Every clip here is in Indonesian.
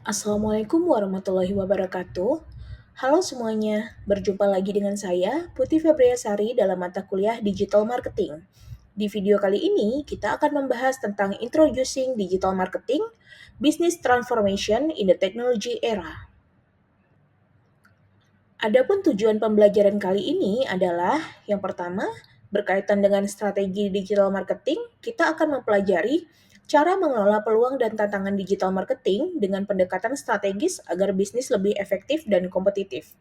Assalamualaikum warahmatullahi wabarakatuh. Halo semuanya, berjumpa lagi dengan saya, Putih Febriasari dalam mata kuliah Digital Marketing. Di video kali ini, kita akan membahas tentang Introducing Digital Marketing, Business Transformation in the Technology Era. Adapun tujuan pembelajaran kali ini adalah, yang pertama, berkaitan dengan strategi digital marketing, kita akan mempelajari cara mengelola peluang dan tantangan digital marketing dengan pendekatan strategis agar bisnis lebih efektif dan kompetitif.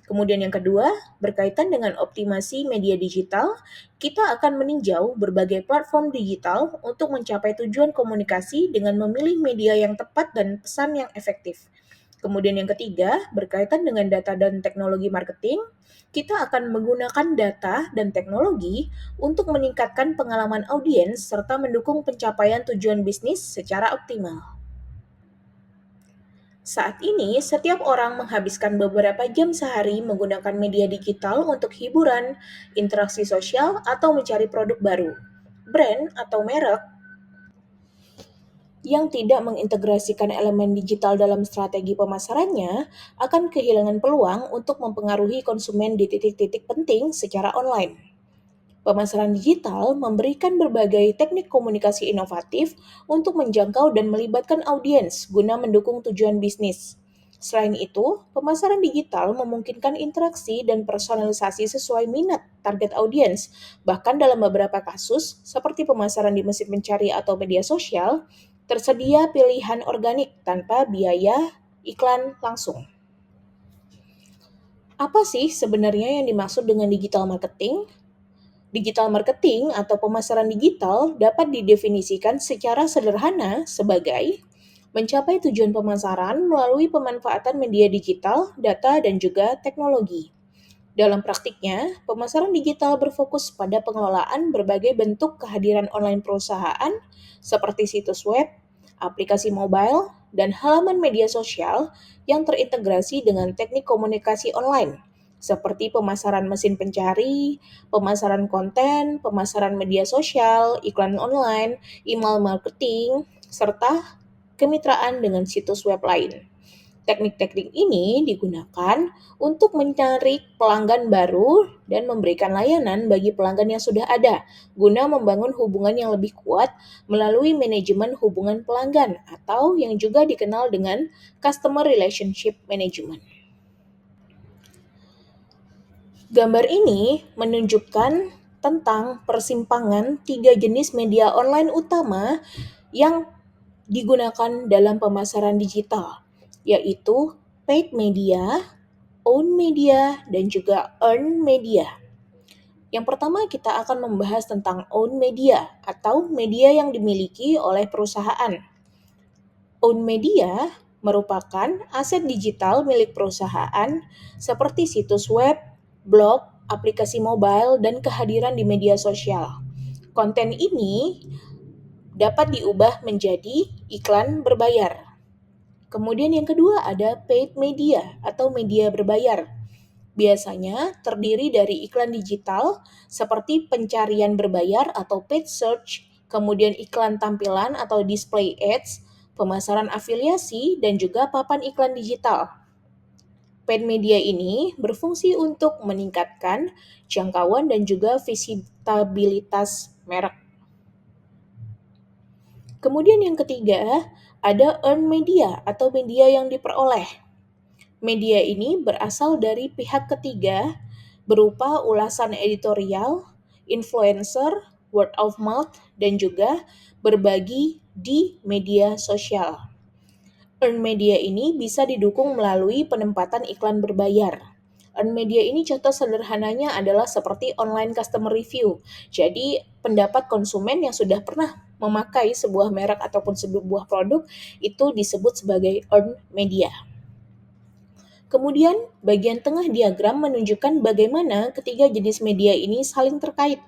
Kemudian yang kedua, berkaitan dengan optimasi media digital, kita akan meninjau berbagai platform digital untuk mencapai tujuan komunikasi dengan memilih media yang tepat dan pesan yang efektif. Kemudian yang ketiga, berkaitan dengan data dan teknologi marketing, kita akan menggunakan data dan teknologi untuk meningkatkan pengalaman audiens serta mendukung pencapaian tujuan bisnis secara optimal. Saat ini, setiap orang menghabiskan beberapa jam sehari menggunakan media digital untuk hiburan, interaksi sosial, atau mencari produk baru. Brand atau merek yang tidak mengintegrasikan elemen digital dalam strategi pemasarannya akan kehilangan peluang untuk mempengaruhi konsumen di titik-titik penting secara online. Pemasaran digital memberikan berbagai teknik komunikasi inovatif untuk menjangkau dan melibatkan audiens guna mendukung tujuan bisnis. Selain itu, pemasaran digital memungkinkan interaksi dan personalisasi sesuai minat target audiens. Bahkan dalam beberapa kasus, seperti pemasaran di mesin pencari atau media sosial, tersedia pilihan organik tanpa biaya iklan langsung. Apa sih sebenarnya yang dimaksud dengan digital marketing? Digital marketing atau pemasaran digital dapat didefinisikan secara sederhana sebagai mencapai tujuan pemasaran melalui pemanfaatan media digital, data, dan juga teknologi. Dalam praktiknya, pemasaran digital berfokus pada pengelolaan berbagai bentuk kehadiran online perusahaan seperti situs web, aplikasi mobile, dan halaman media sosial yang terintegrasi dengan teknik komunikasi online seperti pemasaran mesin pencari, pemasaran konten, pemasaran media sosial, iklan online, email marketing, serta kemitraan dengan situs web lain. Teknik-teknik ini digunakan untuk mencari pelanggan baru dan memberikan layanan bagi pelanggan yang sudah ada, guna membangun hubungan yang lebih kuat melalui manajemen hubungan pelanggan atau yang juga dikenal dengan Customer Relationship Management. Gambar ini menunjukkan tentang persimpangan 3 jenis media online utama yang digunakan dalam pemasaran digital, yaitu paid media, owned media, dan juga earned media. Yang pertama kita akan membahas tentang owned media atau media yang dimiliki oleh perusahaan. Owned media merupakan aset digital milik perusahaan seperti situs web, blog, aplikasi mobile, dan kehadiran di media sosial. Konten ini dapat diubah menjadi iklan berbayar. Kemudian yang kedua ada paid media atau media berbayar. Biasanya terdiri dari iklan digital seperti pencarian berbayar atau paid search, kemudian iklan tampilan atau display ads, pemasaran afiliasi, dan juga papan iklan digital. Paid media ini berfungsi untuk meningkatkan jangkauan dan juga visitabilitas merek. Kemudian yang ketiga, ada earned media atau media yang diperoleh. Media ini berasal dari pihak ketiga berupa ulasan editorial, influencer, word of mouth, dan juga berbagi di media sosial. Earned media ini bisa didukung melalui penempatan iklan berbayar. Earned media ini contoh sederhananya adalah seperti online customer review. Jadi, pendapat konsumen yang sudah pernah memakai sebuah merek ataupun sebuah produk itu disebut sebagai earned media. Kemudian, bagian tengah diagram menunjukkan bagaimana ketiga jenis media ini saling terkait.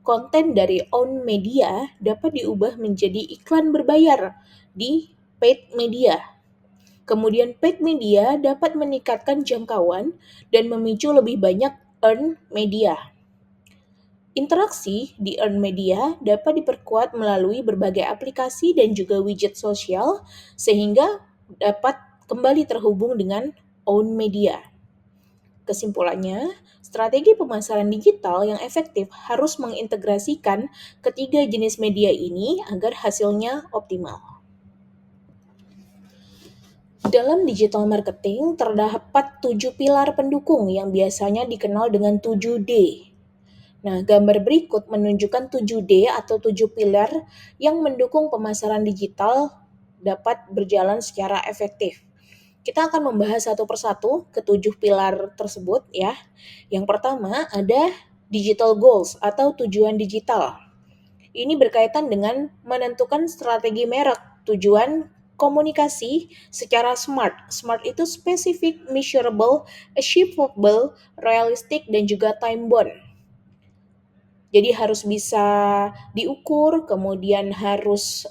Konten dari owned media dapat diubah menjadi iklan berbayar di paid media. Kemudian paid media dapat meningkatkan jangkauan dan memicu lebih banyak earned media. Interaksi di earned media dapat diperkuat melalui berbagai aplikasi dan juga widget sosial, sehingga dapat kembali terhubung dengan own media. Kesimpulannya, strategi pemasaran digital yang efektif harus mengintegrasikan ketiga jenis media ini agar hasilnya optimal. Dalam digital marketing, terdapat 7 pilar pendukung yang biasanya dikenal dengan 7D. Nah, gambar berikut menunjukkan 7D atau 7 pilar yang mendukung pemasaran digital dapat berjalan secara efektif. Kita akan membahas satu persatu ketujuh pilar tersebut ya. Yang pertama ada digital goals atau tujuan digital. Ini berkaitan dengan menentukan strategi merek, tujuan komunikasi secara smart. Smart itu spesifik, measurable, achievable, realistic, dan juga time bound. Jadi harus bisa diukur, kemudian harus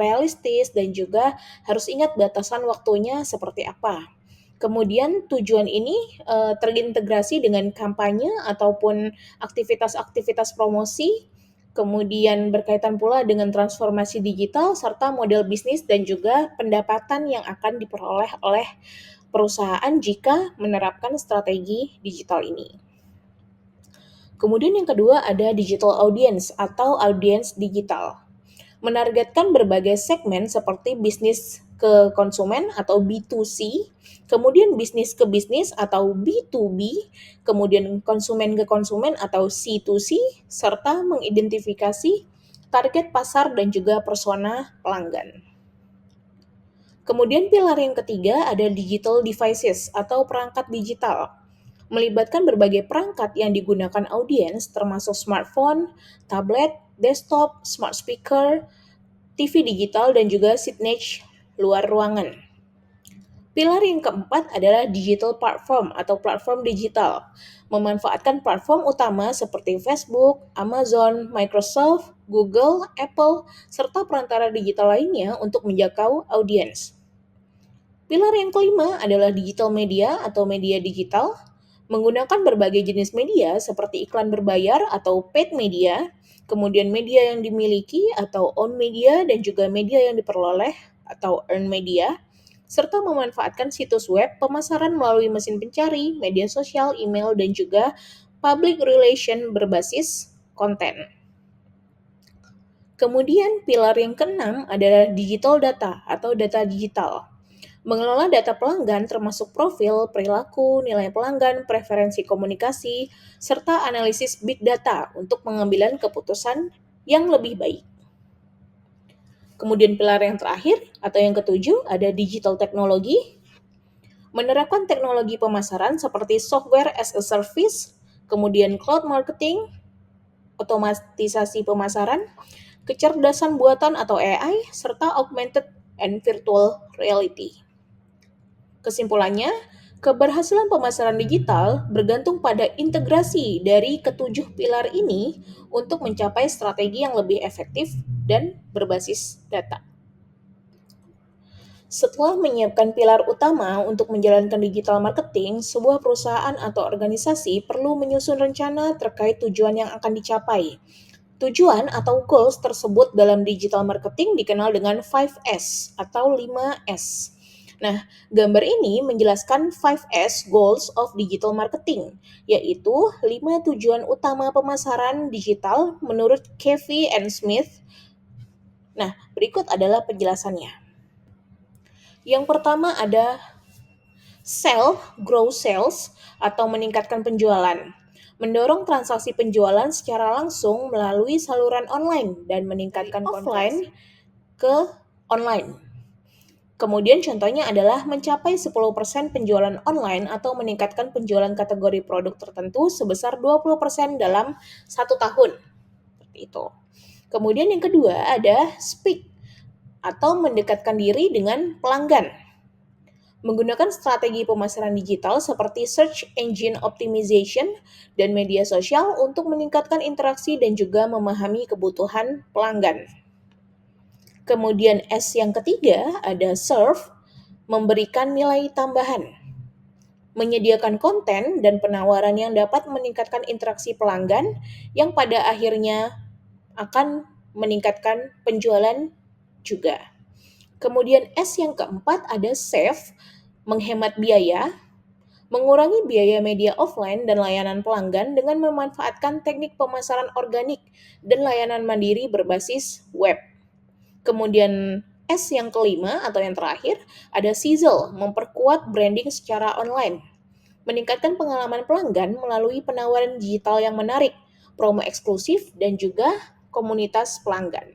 realistis, dan juga harus ingat batasan waktunya seperti apa. Kemudian tujuan ini terintegrasi dengan kampanye ataupun aktivitas-aktivitas promosi, kemudian berkaitan pula dengan transformasi digital serta model bisnis dan juga pendapatan yang akan diperoleh oleh perusahaan jika menerapkan strategi digital ini. Kemudian yang kedua ada digital audience atau audience digital. Menargetkan berbagai segmen seperti bisnis ke konsumen atau B2C, kemudian bisnis ke bisnis atau B2B, kemudian konsumen ke konsumen atau C2C, serta mengidentifikasi target pasar dan juga persona pelanggan. Kemudian pilar yang ketiga ada digital devices atau perangkat digital. Melibatkan berbagai perangkat yang digunakan audiens termasuk smartphone, tablet, desktop, smart speaker, TV digital, dan juga signage luar ruangan. Pilar yang keempat adalah digital platform atau platform digital. Memanfaatkan platform utama seperti Facebook, Amazon, Microsoft, Google, Apple, serta perantara digital lainnya untuk menjangkau audiens. Pilar yang kelima adalah digital media atau media digital. Menggunakan berbagai jenis media seperti iklan berbayar atau paid media, kemudian media yang dimiliki atau own media, dan juga media yang diperoleh atau earned media, serta memanfaatkan situs web, pemasaran melalui mesin pencari, media sosial, email, dan juga public relation berbasis konten. Kemudian pilar yang keenam adalah digital data atau data digital. Mengelola data pelanggan termasuk profil, perilaku, nilai pelanggan, preferensi komunikasi, serta analisis big data untuk pengambilan keputusan yang lebih baik. Kemudian pilar yang terakhir atau yang ketujuh ada digital teknologi. Menerapkan teknologi pemasaran seperti software as a service, kemudian cloud marketing, otomatisasi pemasaran, kecerdasan buatan atau AI, serta augmented and virtual reality. Kesimpulannya, keberhasilan pemasaran digital bergantung pada integrasi dari ketujuh pilar ini untuk mencapai strategi yang lebih efektif dan berbasis data. Setelah menyiapkan pilar utama untuk menjalankan digital marketing, sebuah perusahaan atau organisasi perlu menyusun rencana terkait tujuan yang akan dicapai. Tujuan atau goals tersebut dalam digital marketing dikenal dengan 5S atau 5S. Nah, gambar ini menjelaskan 5S Goals of Digital Marketing, yaitu 5 tujuan utama pemasaran digital menurut Covey and Smith. Nah, berikut adalah penjelasannya. Yang pertama ada grow sales atau meningkatkan penjualan. Mendorong transaksi penjualan secara langsung melalui saluran online dan meningkatkan offline ke online. Kemudian contohnya adalah mencapai 10% penjualan online atau meningkatkan penjualan kategori produk tertentu sebesar 20% dalam 1 tahun. Seperti itu. Kemudian yang kedua ada speak atau mendekatkan diri dengan pelanggan. Menggunakan strategi pemasaran digital seperti search engine optimization dan media sosial untuk meningkatkan interaksi dan juga memahami kebutuhan pelanggan. Kemudian S yang ketiga ada serve, memberikan nilai tambahan. Menyediakan konten dan penawaran yang dapat meningkatkan interaksi pelanggan yang pada akhirnya akan meningkatkan penjualan juga. Kemudian S yang keempat ada save, menghemat biaya, mengurangi biaya media offline dan layanan pelanggan dengan memanfaatkan teknik pemasaran organik dan layanan mandiri berbasis web. Kemudian S yang kelima atau yang terakhir ada sizzle, memperkuat branding secara online, meningkatkan pengalaman pelanggan melalui penawaran digital yang menarik, promo eksklusif, dan juga komunitas pelanggan.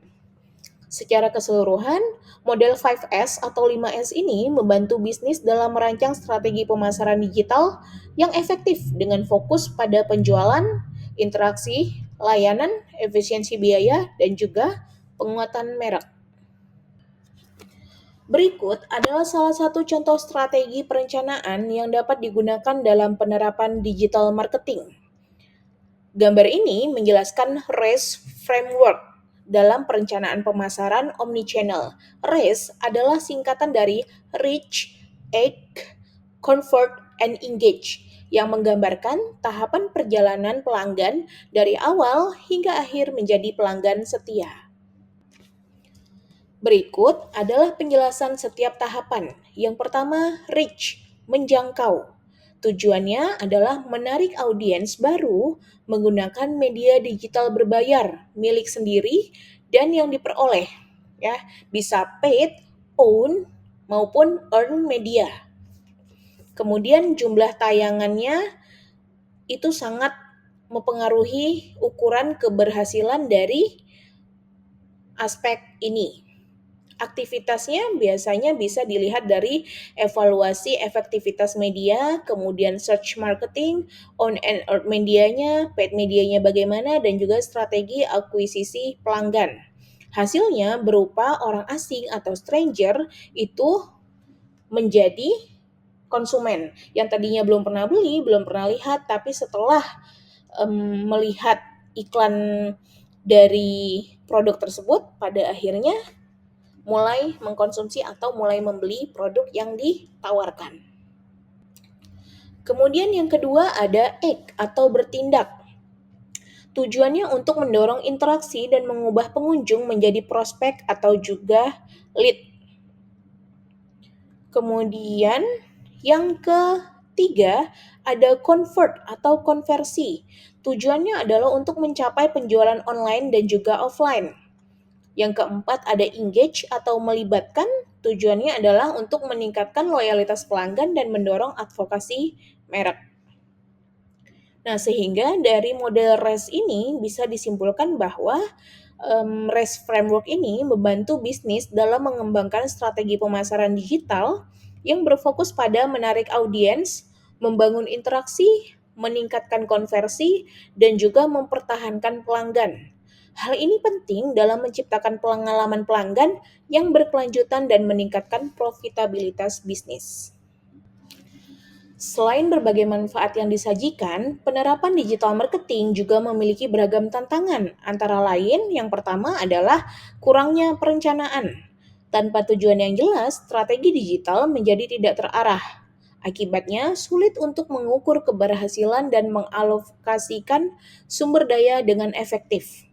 Secara keseluruhan, model 5S atau 5S ini membantu bisnis dalam merancang strategi pemasaran digital yang efektif dengan fokus pada penjualan, interaksi, layanan, efisiensi biaya, dan juga penguatan merek. Berikut adalah salah satu contoh strategi perencanaan yang dapat digunakan dalam penerapan digital marketing. Gambar ini menjelaskan RACE framework dalam perencanaan pemasaran omnichannel. RACE adalah singkatan dari Reach, Act, Convert, and Engage yang menggambarkan tahapan perjalanan pelanggan dari awal hingga akhir menjadi pelanggan setia. Berikut adalah penjelasan setiap tahapan. Yang pertama, reach, menjangkau. Tujuannya adalah menarik audiens baru menggunakan media digital berbayar milik sendiri dan yang diperoleh, ya, bisa paid, own, maupun earn media. Kemudian jumlah tayangannya itu sangat mempengaruhi ukuran keberhasilan dari aspek ini. Aktivitasnya biasanya bisa dilihat dari evaluasi efektivitas media, kemudian search marketing, on and earned medianya, paid medianya bagaimana, dan juga strategi akuisisi pelanggan. Hasilnya berupa orang asing atau stranger itu menjadi konsumen yang tadinya belum pernah beli, belum pernah lihat, tapi setelah melihat iklan dari produk tersebut, pada akhirnya mulai mengkonsumsi atau mulai membeli produk yang ditawarkan. Kemudian yang kedua ada act atau bertindak. Tujuannya untuk mendorong interaksi dan mengubah pengunjung menjadi prospek atau juga lead. Kemudian yang ketiga ada convert atau konversi. Tujuannya adalah untuk mencapai penjualan online dan juga offline. Yang keempat ada engage atau melibatkan, tujuannya adalah untuk meningkatkan loyalitas pelanggan dan mendorong advokasi merek. Nah, sehingga dari model RACE ini bisa disimpulkan bahwa RACE framework ini membantu bisnis dalam mengembangkan strategi pemasaran digital yang berfokus pada menarik audiens, membangun interaksi, meningkatkan konversi, dan juga mempertahankan pelanggan. Hal ini penting dalam menciptakan pengalaman pelanggan yang berkelanjutan dan meningkatkan profitabilitas bisnis. Selain berbagai manfaat yang disajikan, penerapan digital marketing juga memiliki beragam tantangan. Antara lain, yang pertama adalah kurangnya perencanaan. Tanpa tujuan yang jelas, strategi digital menjadi tidak terarah. Akibatnya, sulit untuk mengukur keberhasilan dan mengalokasikan sumber daya dengan efektif.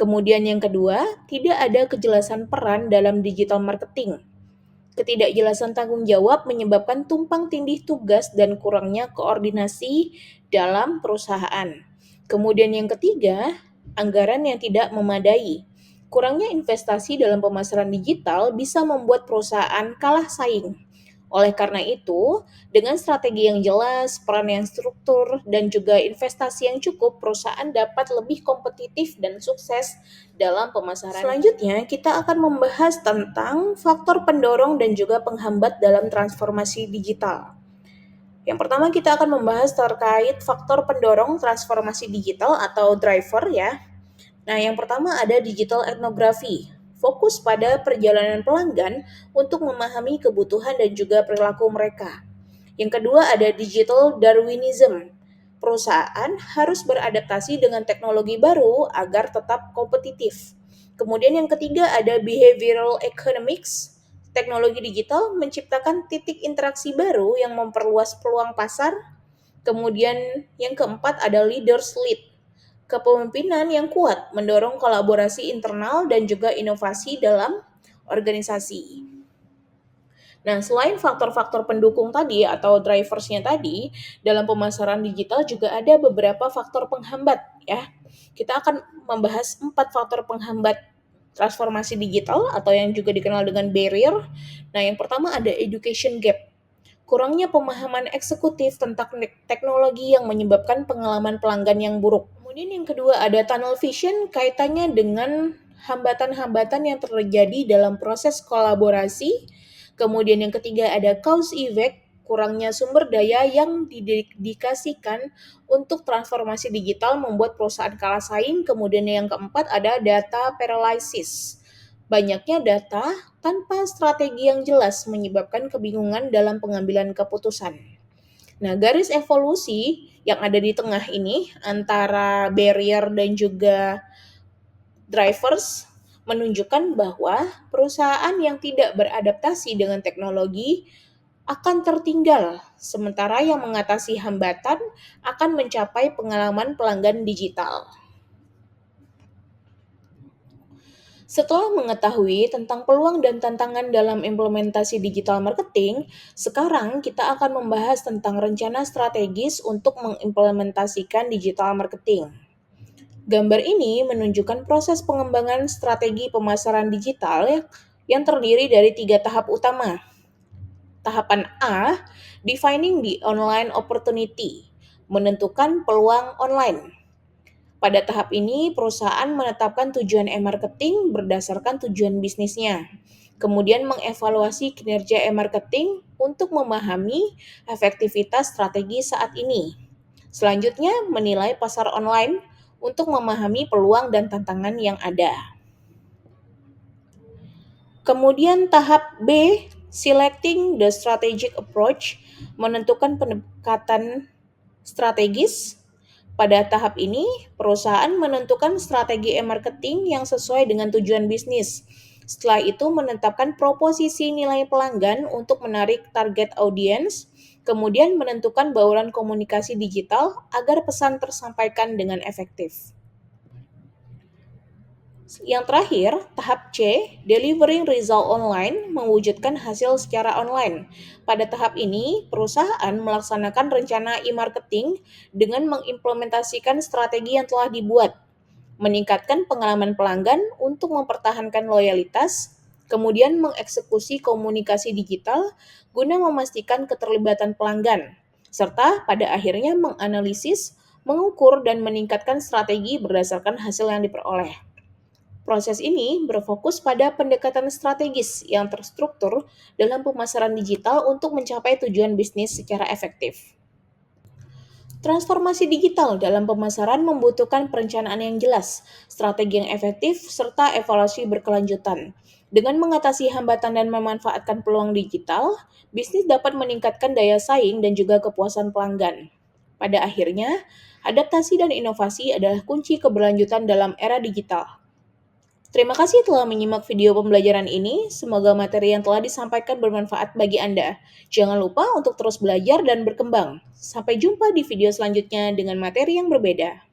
Kemudian yang kedua, tidak ada kejelasan peran dalam digital marketing. Ketidakjelasan tanggung jawab menyebabkan tumpang tindih tugas dan kurangnya koordinasi dalam perusahaan. Kemudian yang ketiga, anggaran yang tidak memadai. Kurangnya investasi dalam pemasaran digital bisa membuat perusahaan kalah saing. Oleh karena itu, dengan strategi yang jelas, peran yang struktur, dan juga investasi yang cukup, perusahaan dapat lebih kompetitif dan sukses dalam pemasaran. Selanjutnya, kita akan membahas tentang faktor pendorong dan juga penghambat dalam transformasi digital. Yang pertama, kita akan membahas terkait faktor pendorong transformasi digital atau driver ya. Nah, yang pertama ada digital ethnography. Fokus pada perjalanan pelanggan untuk memahami kebutuhan dan juga perilaku mereka. Yang kedua ada digital Darwinism. Perusahaan harus beradaptasi dengan teknologi baru agar tetap kompetitif. Kemudian yang ketiga ada behavioral economics. Teknologi digital menciptakan titik interaksi baru yang memperluas peluang pasar. Kemudian yang keempat ada leaders lead. Kepemimpinan yang kuat mendorong kolaborasi internal dan juga inovasi dalam organisasi. Nah, selain faktor-faktor pendukung tadi atau driversnya tadi, dalam pemasaran digital juga ada beberapa faktor penghambat ya. Kita akan membahas 4 faktor penghambat transformasi digital atau yang juga dikenal dengan barrier. Nah, yang pertama ada education gap. Kurangnya pemahaman eksekutif tentang teknologi yang menyebabkan pengalaman pelanggan yang buruk. Kemudian yang kedua ada tunnel vision, kaitannya dengan hambatan-hambatan yang terjadi dalam proses kolaborasi. Kemudian yang ketiga ada cause effect, kurangnya sumber daya yang didedikasikan untuk transformasi digital membuat perusahaan kalah saing. Kemudian yang keempat ada data paralysis. Banyaknya data tanpa strategi yang jelas menyebabkan kebingungan dalam pengambilan keputusan. Nah, garis evolusi yang ada di tengah ini antara barrier dan juga drivers menunjukkan bahwa perusahaan yang tidak beradaptasi dengan teknologi akan tertinggal, sementara yang mengatasi hambatan akan mencapai pengalaman pelanggan digital. Setelah mengetahui tentang peluang dan tantangan dalam implementasi digital marketing, sekarang kita akan membahas tentang rencana strategis untuk mengimplementasikan digital marketing. Gambar ini menunjukkan proses pengembangan strategi pemasaran digital yang terdiri dari 3 tahap utama. Tahapan A, defining the online opportunity, menentukan peluang online. Pada tahap ini, perusahaan menetapkan tujuan e-marketing berdasarkan tujuan bisnisnya. Kemudian mengevaluasi kinerja e-marketing untuk memahami efektivitas strategi saat ini. Selanjutnya, menilai pasar online untuk memahami peluang dan tantangan yang ada. Kemudian tahap B, selecting the strategic approach, menentukan pendekatan strategis. Pada tahap ini, perusahaan menentukan strategi e-marketing yang sesuai dengan tujuan bisnis. Setelah itu, menetapkan proposisi nilai pelanggan untuk menarik target audiens, kemudian menentukan bauran komunikasi digital agar pesan tersampaikan dengan efektif. Yang terakhir, tahap C, delivering result online, mewujudkan hasil secara online. Pada tahap ini, perusahaan melaksanakan rencana e-marketing dengan mengimplementasikan strategi yang telah dibuat, meningkatkan pengalaman pelanggan untuk mempertahankan loyalitas, kemudian mengeksekusi komunikasi digital guna memastikan keterlibatan pelanggan, serta pada akhirnya menganalisis, mengukur, dan meningkatkan strategi berdasarkan hasil yang diperoleh. Proses ini berfokus pada pendekatan strategis yang terstruktur dalam pemasaran digital untuk mencapai tujuan bisnis secara efektif. Transformasi digital dalam pemasaran membutuhkan perencanaan yang jelas, strategi yang efektif, serta evaluasi berkelanjutan. Dengan mengatasi hambatan dan memanfaatkan peluang digital, bisnis dapat meningkatkan daya saing dan juga kepuasan pelanggan. Pada akhirnya, adaptasi dan inovasi adalah kunci keberlanjutan dalam era digital. Terima kasih telah menyimak video pembelajaran ini. Semoga materi yang telah disampaikan bermanfaat bagi Anda. Jangan lupa untuk terus belajar dan berkembang. Sampai jumpa di video selanjutnya dengan materi yang berbeda.